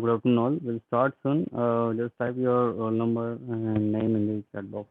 So good afternoon all. We'll start soon. Just type your roll number and name in the chat box.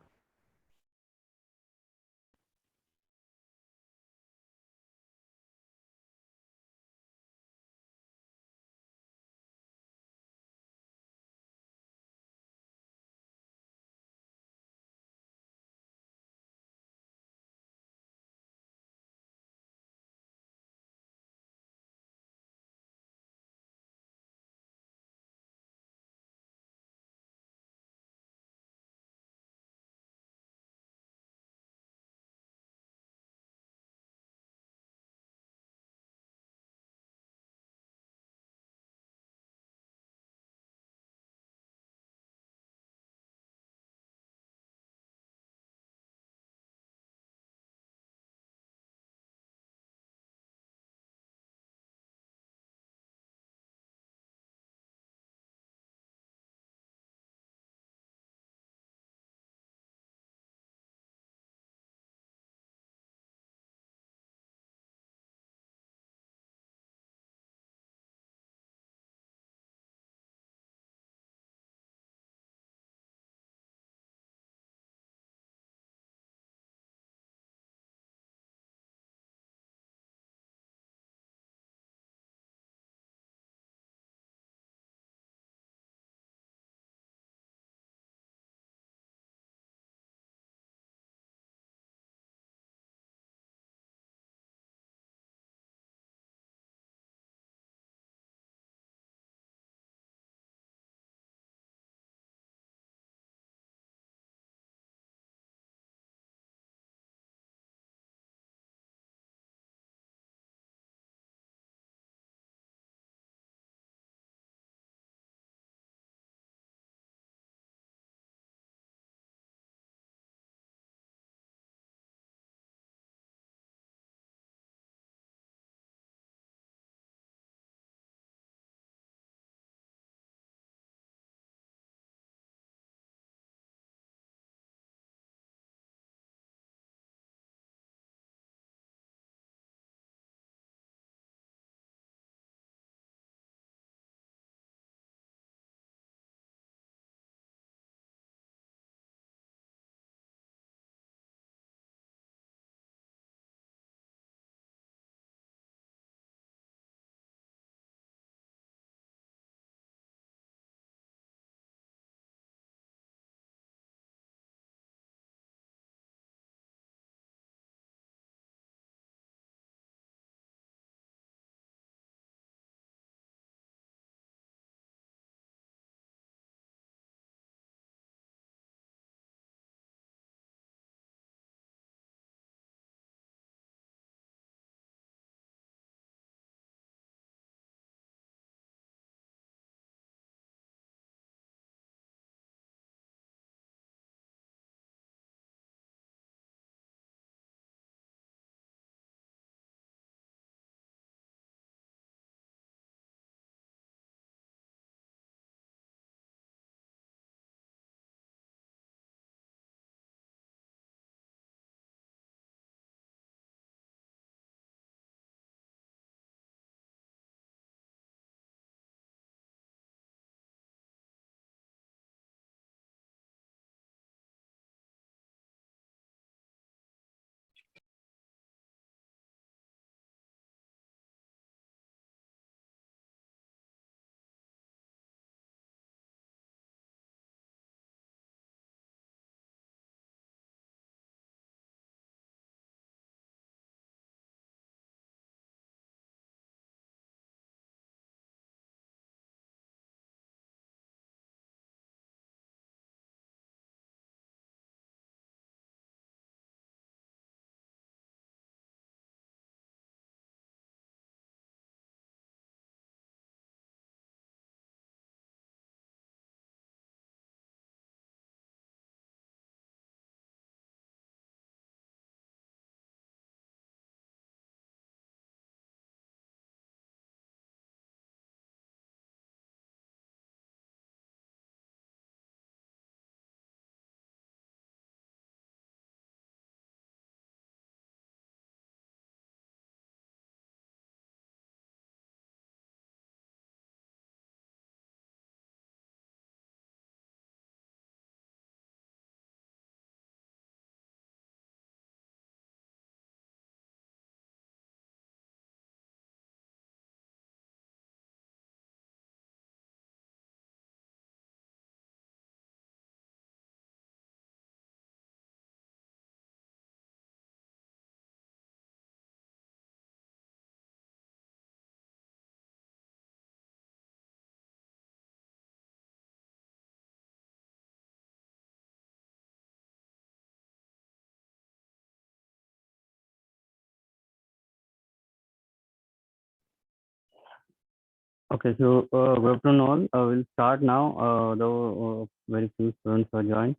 Okay, so good afternoon all. We'll start now. Though very few students are joined.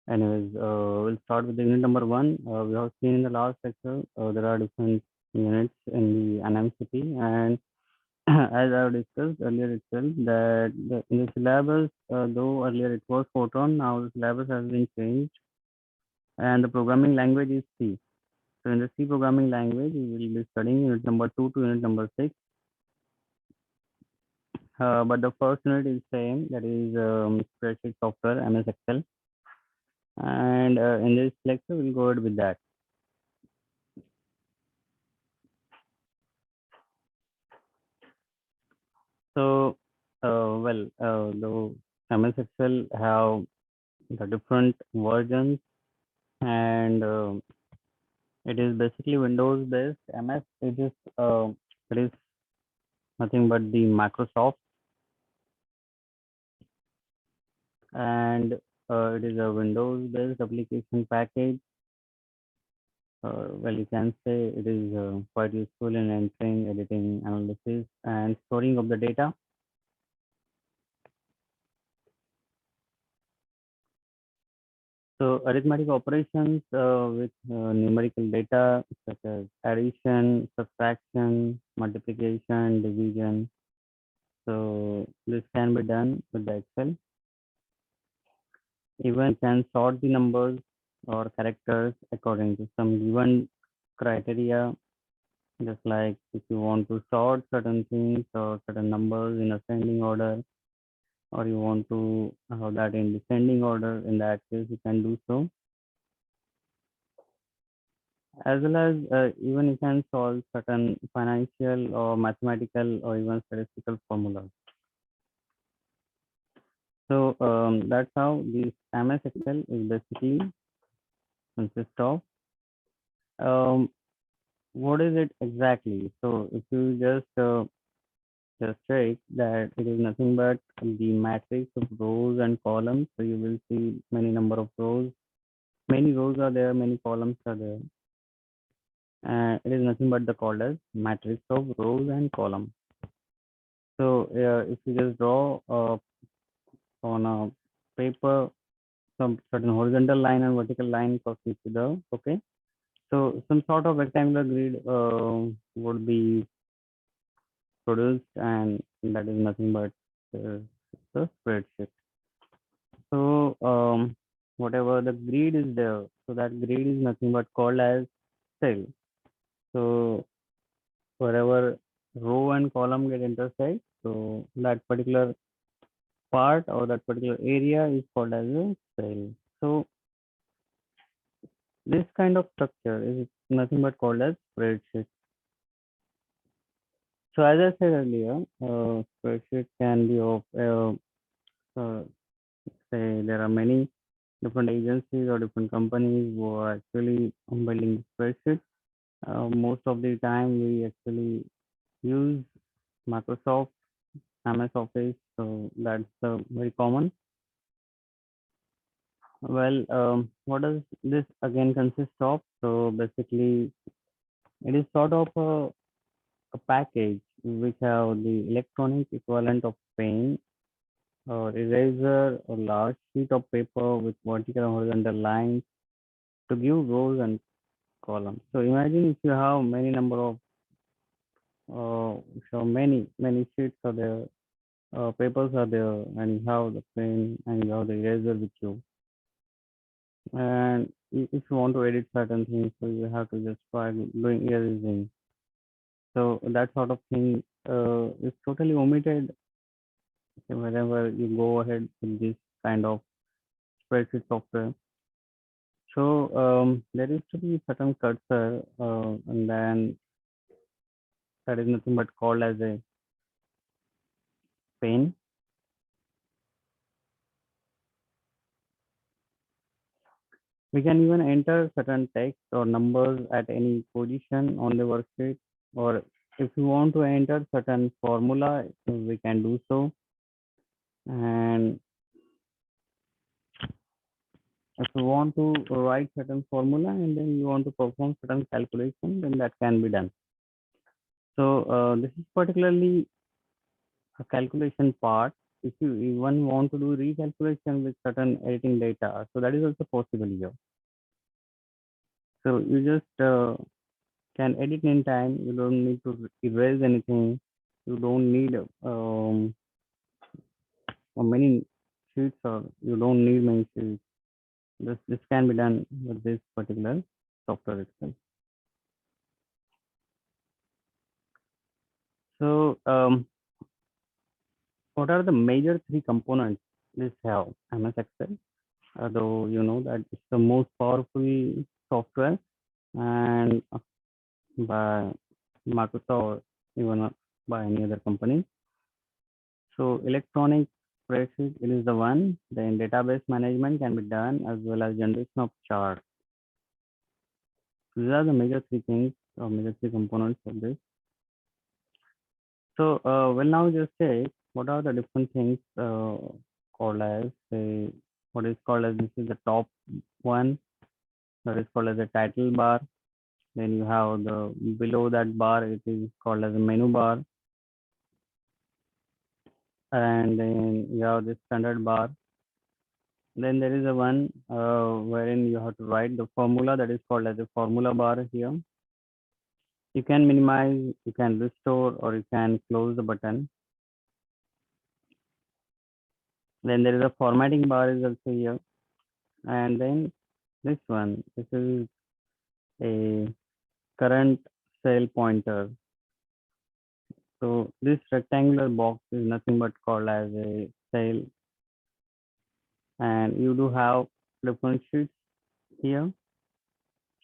Anyways, we'll start with the unit number one. We have seen in the last lecture there are different units in the NMCP, and as I have discussed earlier itself, that in the syllabus, though earlier it was Fortran, now the syllabus has been changed, and the programming language is C. So in the C programming language, we will be studying unit number 2 to unit number 6. But the first unit is same, that is spreadsheet software, MS Excel. And in this lecture, we'll go ahead with that. So, the MS Excel have the different versions, and it is basically Windows based. MS it is nothing but the Microsoft, and it is a Windows based application package. You can say it is quite useful in entering, editing, analysis, and storing of the data. So arithmetic operations with numerical data such as addition, subtraction, multiplication, division. So this can be done with the Excel. Even you can sort the numbers or characters according to some given criteria. Just like if you want to sort certain things or certain numbers in ascending order, or you want to have that in descending order, in that case you can do so. As well as even you can solve certain financial or mathematical or even statistical formulas. So that's how this MS Excel is basically consists of. What is it exactly? So if you just check that it is nothing but the matrix of rows and columns. So you will see many number of rows. Many rows are there, many columns are there. It is nothing but the called as matrix of rows and columns. So if you just draw on a paper some certain horizontal line and vertical line for each other, okay. So some sort of rectangular grid would be produced, and that is nothing but the spreadsheet. So whatever the grid is there, so that grid is nothing but called as cell. So wherever row and column get intersect, so that particular part or that particular area is called as a cell. So this kind of structure is nothing but called as spreadsheet. So as I said earlier, spreadsheet can be of say there are many different agencies or different companies who are actually building spreadsheet. Most of the time we actually use Microsoft MS Office, so that's very common. Well, what does this again consist of? So basically, it is sort of a package which have the electronic equivalent of pen or eraser or large sheet of paper with vertical and horizontal lines to give rows and columns. So imagine if you have many number of so many sheets are there, papers are there, and you have the pen and you have the eraser with you. And if you want to edit certain things, so you have to just try doing erasing. So that sort of thing is totally omitted whenever you go ahead with this kind of spreadsheet software. So there is to be certain cursor, and then that is nothing but called as a pen. We can even enter certain text or numbers at any position on the worksheet, or if you want to enter certain formula, we can do so. And if you want to write certain formula and then you want to perform certain calculation, then that can be done. So this is particularly a calculation part. If you even want to do recalculation with certain editing data, so that is also possible here. So you just can edit in time. You don't need to erase anything. You don't need many sheets, or you don't need many sheets. This can be done with this particular software itself. So what are the major three components this have? MS Excel, although you know that it's the most powerful software, and by Microsoft or even by any other company. So electronic spreadsheet, it is the one. Then database management can be done, as well as generation of charts. These are the major three things, or major three components of this. So we'll now just say what are the different things called as, say, what is called as, this is the top one, that is called as a title bar. Then you have the below that bar, it is called as a menu bar. And then you have this standard bar. Then there is a one wherein you have to write the formula, that is called as a formula bar here. You can minimize, you can restore, or you can close the button. Then there is a formatting bar is also here. And then this one, this is a current cell pointer. So this rectangular box is nothing but called as a cell. And you do have different sheets here.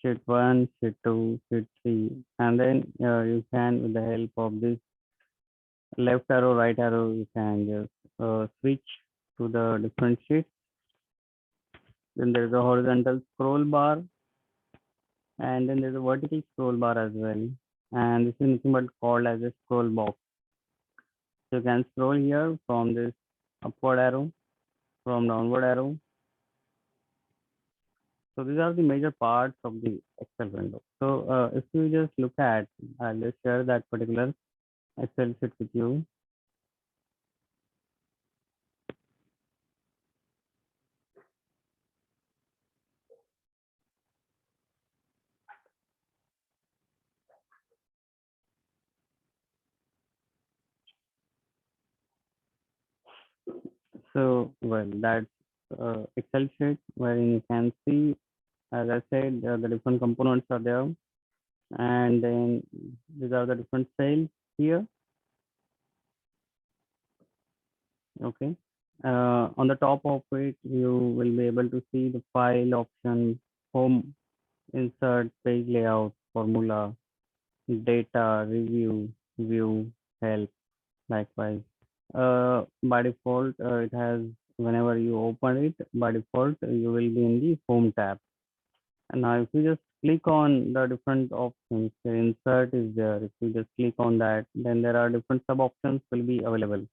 Sheet 1, sheet 2, sheet 3. And then you can, with the help of this left arrow, right arrow, you can just switch to the different sheets. Then there's a horizontal scroll bar, and then there's a vertical scroll bar as well. And this is nothing but called as a scroll box. So you can scroll here from this upward arrow, from downward arrow. So these are the major parts of the Excel window. So if you just look at, I'll just share that particular Excel sheet with you. So, well, that's Excel sheet wherein you can see, as I said, the different components are there. And then these are the different cells here. Okay. On the top of it, you will be able to see the file option, home, insert, page layout, formula, data, review, view, help, likewise. By default, it has, whenever you open it, by default, you will be in the home tab. And now if you just click on the different options, the insert is there. If you just click on that, then there are different sub options will be available.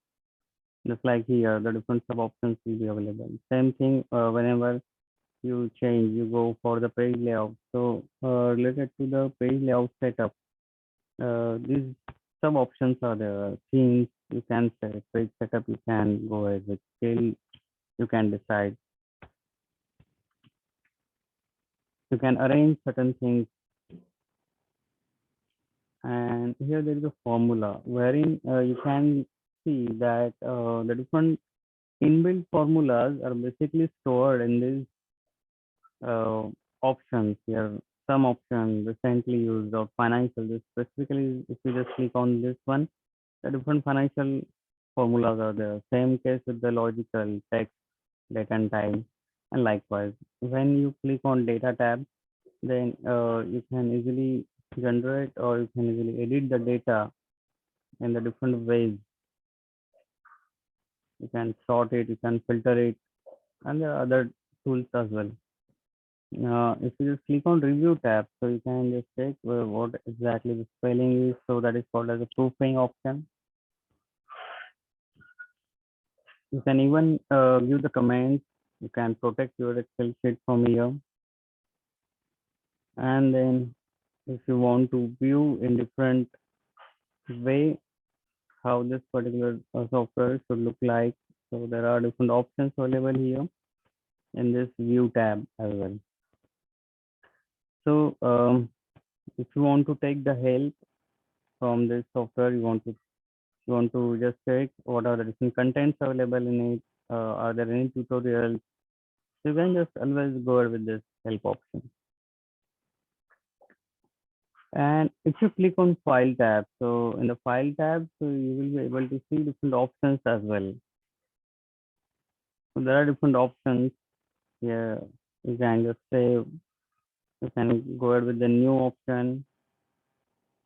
Just like here, the different sub options will be available. Same thing, whenever you change, you go for the page layout. So related to the page layout setup, these sub options are the themes. You can set page setup, you can go ahead with scale, you can decide. You can arrange certain things. And here there is a formula wherein you can see that the different inbuilt formulas are basically stored in these options here. Some option recently used or financial. This specifically, if you just click on this one, the different financial formulas are there. Same case with the logical, text, date and time, and likewise. When you click on data tab, then you can easily generate, or you can easily edit the data in the different ways. You can sort it, you can filter it, and there are other tools as well. If you just click on review tab, so you can just check what exactly the spelling is. So that is called as a proofing option. You can even give the comments. You can protect your Excel sheet from here. And then if you want to view in different way, how this particular software should look like. So there are different options available here in this view tab as well. So if you want to take the help from this software, you want to just check what are the different contents available in it. Are there any tutorials? You can just always go ahead with this help option. And if you click on file tab, so in the file tab, so you will be able to see different options as well. So there are different options here. You can just save. You can go ahead with the new option.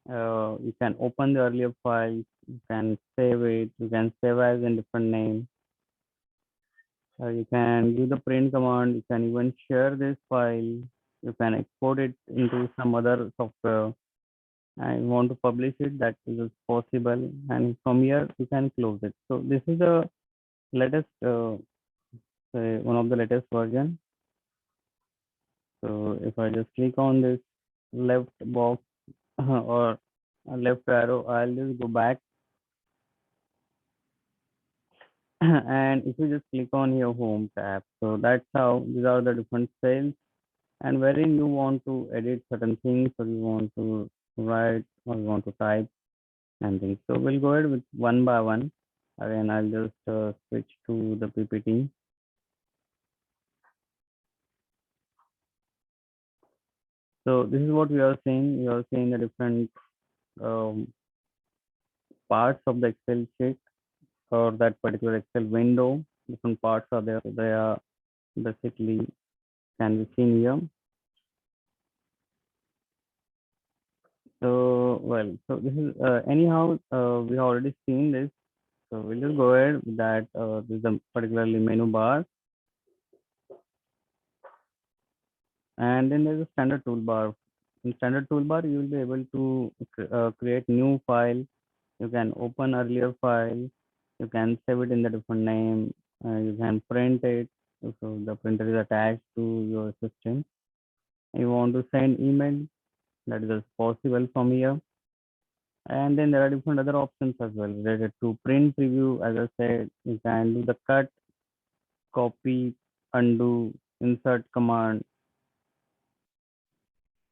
You can open the earlier file. You can save it. You can save as a different name. You can use the print command. You can even share this file. You can export it into some other software. I want to publish it, that is possible. And from here, you can close it. So this is the latest, one of the latest version. So if I just click on this left box or left arrow, I'll just go back. And if you just click on your home tab, so that's how these are the different cells, and wherein you want to edit certain things, or you want to write, or you want to type and things. So we'll go ahead with one by one. Again, I'll just switch to the PPT. So this is what we are seeing. We are seeing the different um, parts of the Excel sheet or that particular Excel window. Different parts are there. They are basically can be seen here. So, well, so this is anyhow, we have already seen this. So we'll just go ahead with that. This is a particularly menu bar. And then there's a standard toolbar. In standard toolbar, you will be able to create new file. You can open earlier file. You can save it in the different name. You can print it. So the printer is attached to your system. You want to send email, that is possible from here. And then there are different other options as well related to print preview. As I said, you can do the cut, copy, undo, insert command,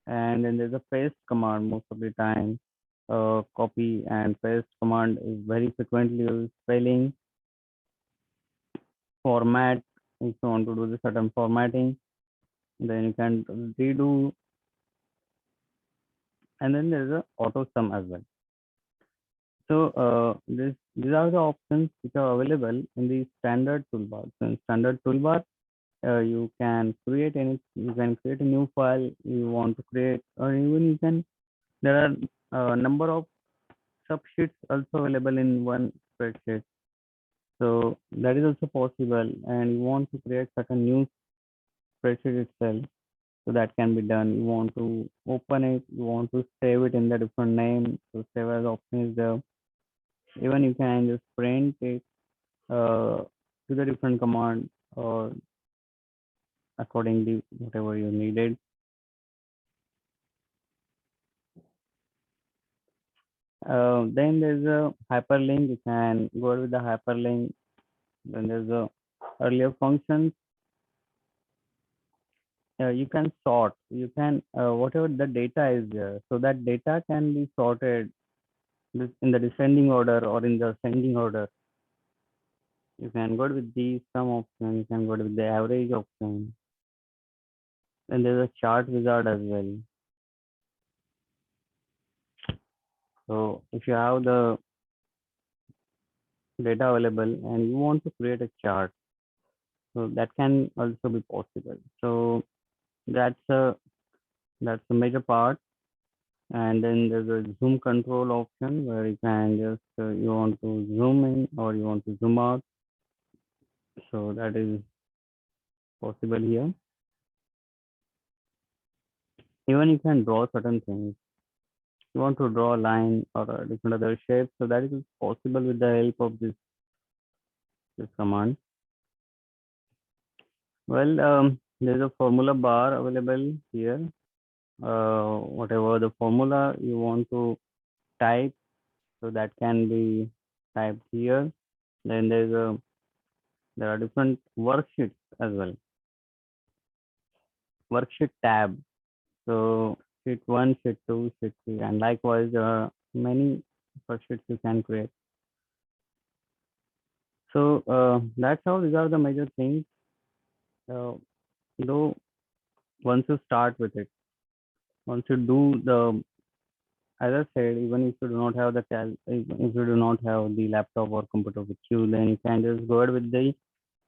and then there's a paste command most of the time. Copy and paste command is very frequently used. Spelling, format, if you want to do the certain formatting, then you can redo. And then there's a auto sum as well. So these are the options which are available in the standard toolbar. So in standard toolbar, you can create a new file you want to create, or even there are a number of subsheets also available in one spreadsheet. So that is also possible, and you want to create certain new spreadsheet itself, so that can be done. You want to open it, you want to save it in the different name, so save as option is there. Even you can just print it to the different command or accordingly whatever you needed. Then there's a hyperlink. You can go with the hyperlink. Then there's a earlier functions. You can sort. You can whatever the data is there. So that data can be sorted in the descending order or in the ascending order. You can go with the sum option. You can go with the average option. Then there's a chart wizard as well. So if you have the data available and you want to create a chart, so that can also be possible. So that's a major part. And then there's a zoom control option where you can just you want to zoom in or you want to zoom out. So that is possible here. Even you can draw certain things. You want to draw a line or a different other shape, so that is possible with the help of this command. Well, there's a formula bar available here. Whatever the formula you want to type, so that can be typed here. Then there are different worksheets as well. Worksheet tab. So sheet 1, sheet 2, sheet 3, and likewise there are many worksheets you can create. So that's how these are the major things. Uh, though once you start with it, once you do the, as I said, even if you do not have the if you do not have the laptop or computer with you, then you can just go ahead with the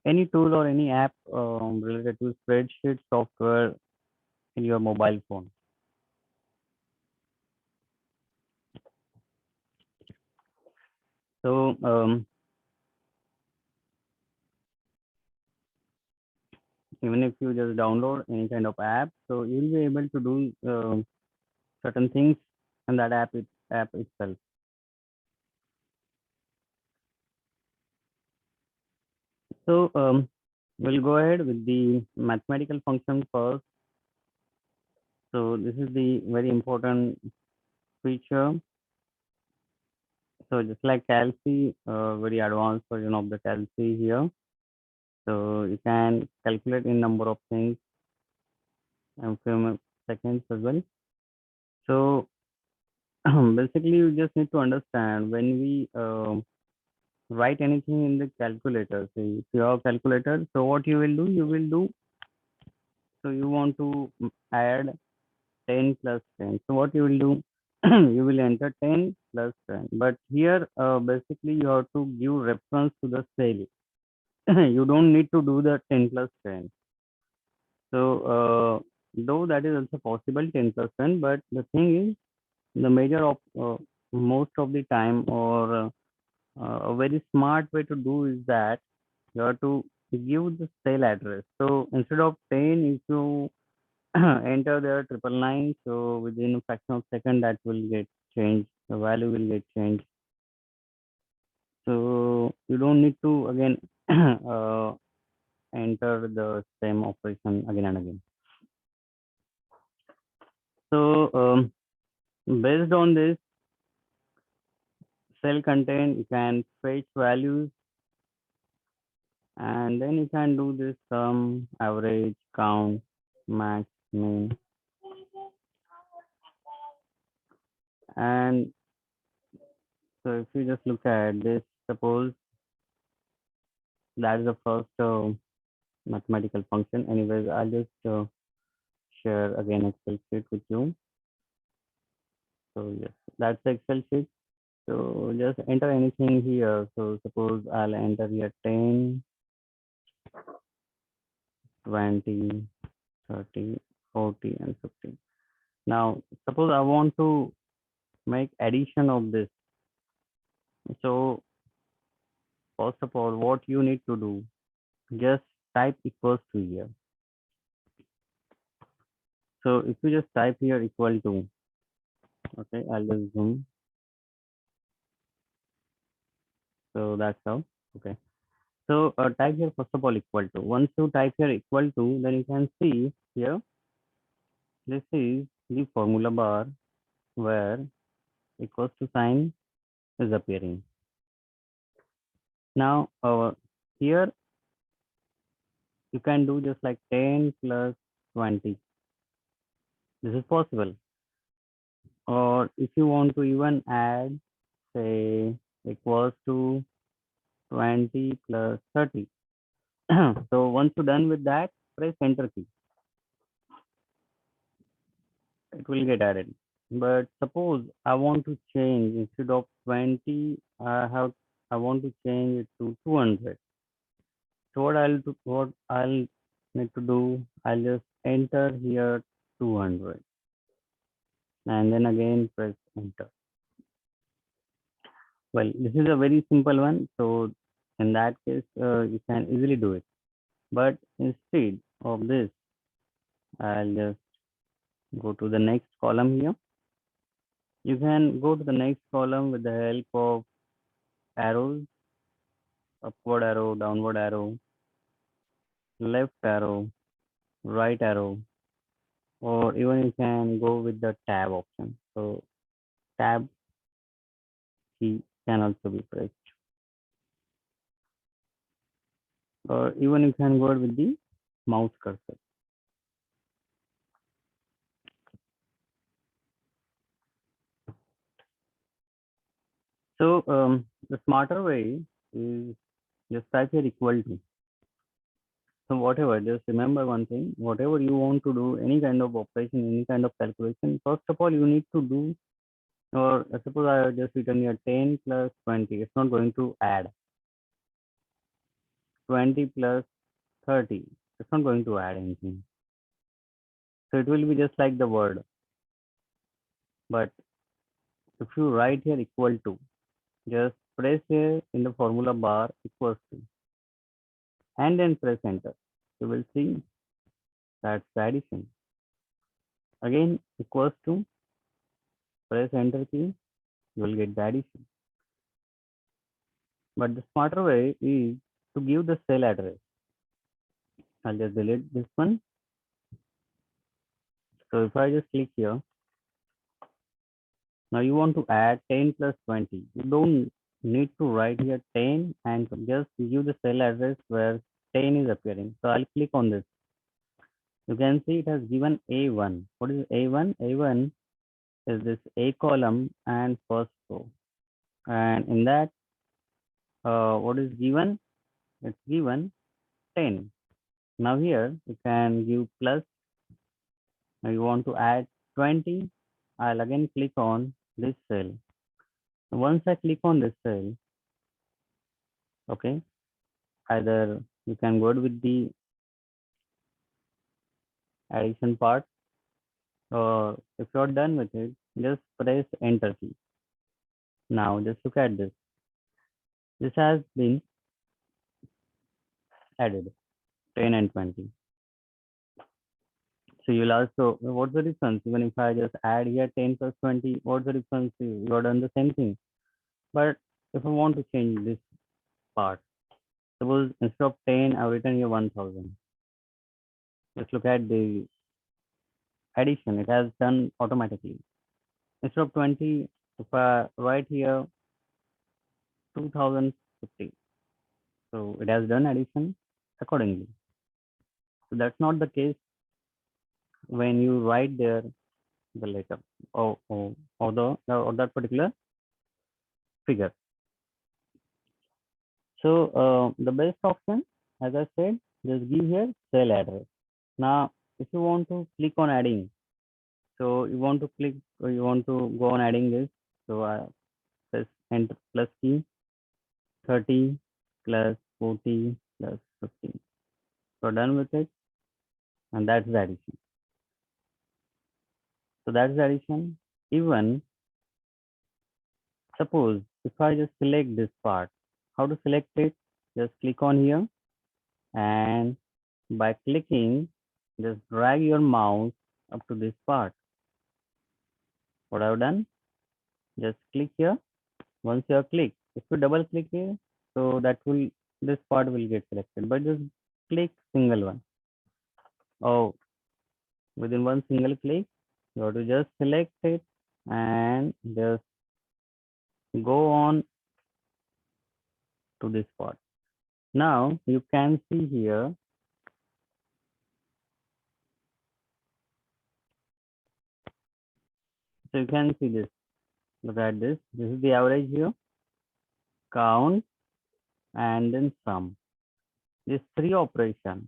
any tool or any app related to spreadsheet software in your mobile phone. So even if you just download any kind of app, so you'll be able to do certain things in that app itself. So we'll go ahead with the mathematical function first. So this is the very important feature. So just like Calc, very advanced version of the Calc here. So you can calculate in number of things and few seconds as well. So basically, you just need to understand when we write anything in the calculator. So if you have a calculator, so what you will do, so you want to add 10 plus 10. So what you will do, you will enter 10 plus 10. But here, basically, you have to give reference to the cell. You don't need to do the 10 plus 10. So though that is also possible 10 plus 10, but the thing is, the major of most of the time, or a very smart way to do is that you have to give the cell address. So instead of 10, if you enter there 999, so within a fraction of second that will get changed. The value will get changed. So you don't need to again enter the same operation again and again. So based on this cell content, you can fetch values, and then you can do this sum, average, count, max, mean, and so if you just look at this, suppose that is the first mathematical function. Anyways, I'll just share again Excel sheet with you. So yes, that's the Excel sheet. So just enter anything here. So suppose I'll enter here 10, 20, 30, 40, and 50. Now, suppose I want to make addition of this. So first of all, what you need to do, just type equals to here. So if you just type here equal to, okay, I'll just zoom. So that's how, okay. So type here first of all equal to. Once you type here equal to, then you can see here, this is the formula bar where equals to sign is appearing. Now here you can do just like 10 plus 20. This is possible. Or if you want to even add, say, equals to 20 plus 30. So once you're done with that, press enter key. It will get added. But suppose I want to change, instead of 20, I want to change it to 200. So what I'll need to do, I'll just enter here 200 and then again press enter. Well, this is a very simple one. So in that case, you can easily do it. But instead of this, I'll just go to the next column here. You can go to the next column with the help of arrows, upward arrow, downward arrow, left arrow, right arrow, or even you can go with the tab option. So tab key can also be pressed. or even you can go with the mouse cursor. So the smarter way is just type here equal to. So whatever, just remember one thing, whatever you want to do, any kind of operation, any kind of calculation, first of all, you need to do, or suppose I have just written here 10 plus 20, it's not going to add. 20 plus 30, it's not going to add anything. So it will be just like the word. But if you write here equal to, just press here in the formula bar equals to, and then press enter. You will see that's the addition. Again, equals to, press enter key, you will get the addition. But the smarter way is to give the cell address. I'll just delete this one. So if I just click here, now you want to add 10 plus 20. You don't need to write here 10 and just give the cell address where 10 is appearing. So I'll click on this. You can see it has given A1. What is A1? A1 is this A column and first row. And in that, what is given? It's given 10. Now here you can give plus. Now you want to add 20. I'll again click on this cell. Once I click on this cell, okay, either you can go with the addition part, or if you're done with it, just press enter key. Now just look at this. This has been added 10 and 20. So you'll also, what's the difference? Even if I just add here 10 plus 20, what's the difference? You're done the same thing. But if I want to change this part, suppose instead of 10, I've written here 1000. Just look at the addition. It has done automatically. Instead of 20, if I write here 2050, so it has done addition accordingly. So that's not the case when you write there the letter or that particular figure. So the best option, as I said, just give here cell address. Now, if you want to click on adding, so you want to click, or you want to go on adding this. So I press enter plus key, 30 plus 40 plus 15. So done with it, and that's the addition. So that's the addition. Even suppose if I just select this part, how to select it? Just click on here, and by clicking, just drag your mouse up to this part. What I've done, just click here. Once you have clicked, if you double click here, so that will, this part will get selected, but just click single one. Oh, within one single click, you have to just select it and just go on to this part. Now you can see here, so you can see this. Look at this. This is the average here, count, and then sum. These three operations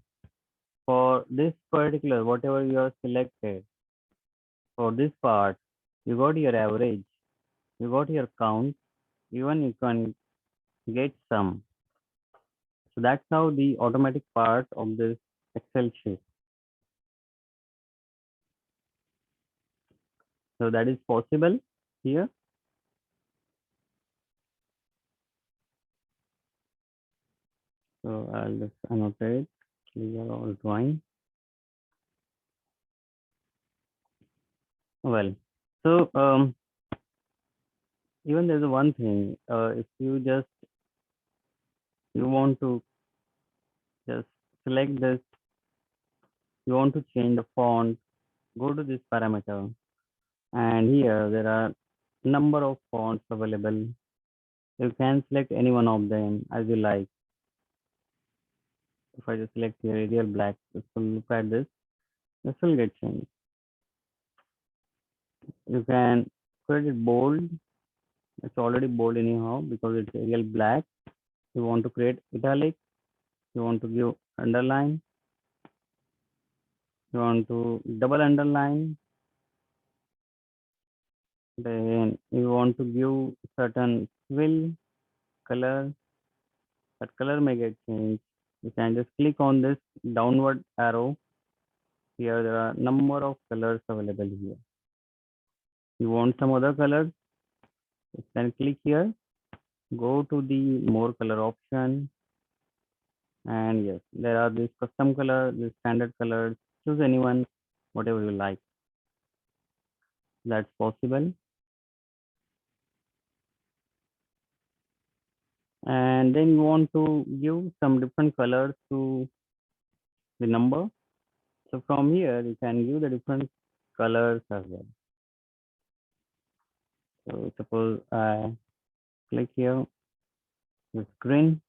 for this particular, whatever you have selected, for this part, you got your average, you got your count, even you can get sum. So that's how the automatic part of this Excel sheet. So that is possible here. So I'll just annotate, clear all drawing. Well, so even there's one thing, if you just, you want to just select this, you want to change the font, go to this parameter, and here there are number of fonts available. You can select any one of them as you like. If I just select here Arial black, this will look at this. This will get changed. You can create it bold. It's already bold anyhow because it's Arial black. You want to create italic. You want to give underline. You want to double underline. Then you want to give certain fill color. That color may get changed. You can just click on this downward arrow. Here there are number of colors available here. You want some other colors? You can click here. Go to the more color option. And yes, there are these custom color, these standard colors. Choose anyone, whatever you like. That's possible. And then you want to give some different colors to the number. So from here, you can give the different colors as well. So suppose I click here with green.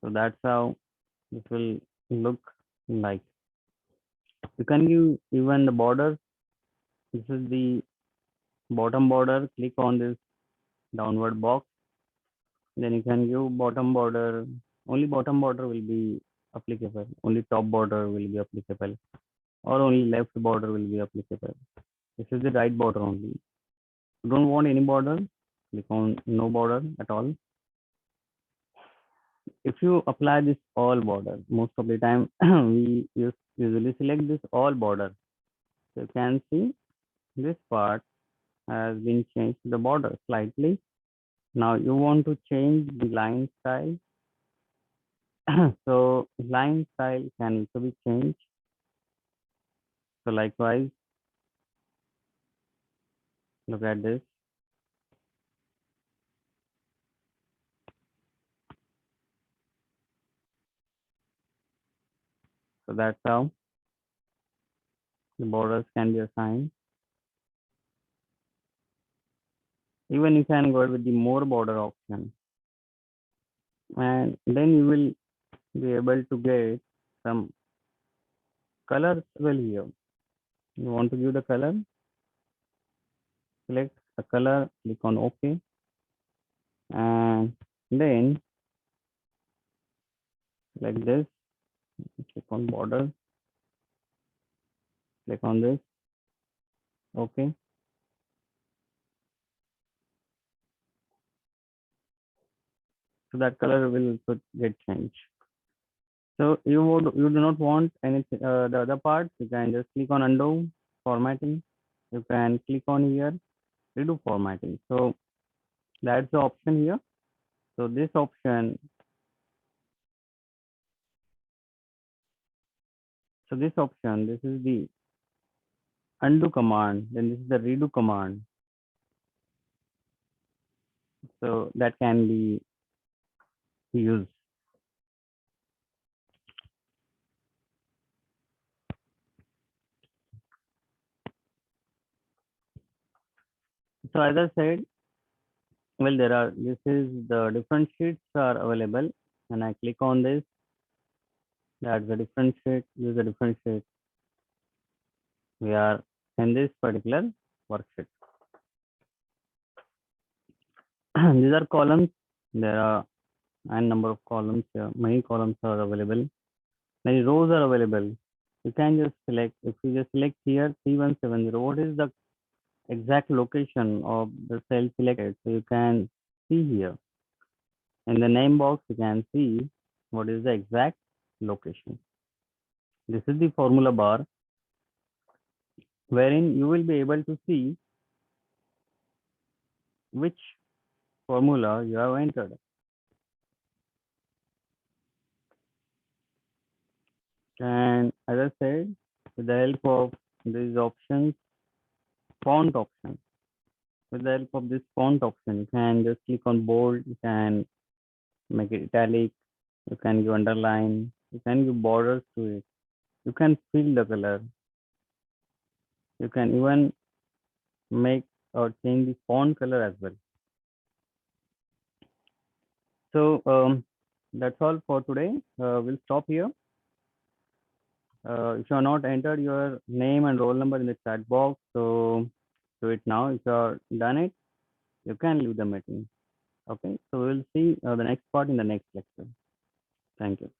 So that's how this will look like. You can give even the border. This is the bottom border. Click on this downward box. Then you can give bottom border. Only bottom border will be applicable. Only top border will be applicable. Or only left border will be applicable. This is the right border only. You don't want any border. Click on no border at all. If you apply this all border, most of the time we usually select this all border. So you can see this part has been changed to the border slightly. Now you want to change the line style. So line style can also be changed. So likewise, look at this. So that's how the borders can be assigned. Even you can go with the more border option. And then you will be able to get some colors well here. You want to give the color, select a color, click on OK. And then like this, click on border, click on this, OK. So that color will get changed. So you do not want anything, the other part, you can just click on undo formatting. You can click on here, redo formatting. So that's the option here. So this option, this is the undo command, then this is the redo command. So that can be used. So as I said, well, this is the different sheets are available. And I click on this, that's the different sheet, use a different sheet. We are in this particular worksheet. These are columns. There are n number of columns here. Many columns are available. Many rows are available. You can just select, if you just select here 3170, what is the exact location of the cell selected? So you can see here in the name box, you can see what is the exact location. This is the formula bar wherein you will be able to see which formula you have entered. And as I said, with the help of these options, font option, with the help of this font option, you can just click on bold, you can make it italic, you can give underline, you can give borders to it, you can fill the color, you can even make or change the font color as well. So that's all for today. We'll stop here. If you are not entered your name and roll number in the chat box, so do it now. If you are done it, you can leave the meeting. Okay, so we'll see the next part in the next lecture. Thank you.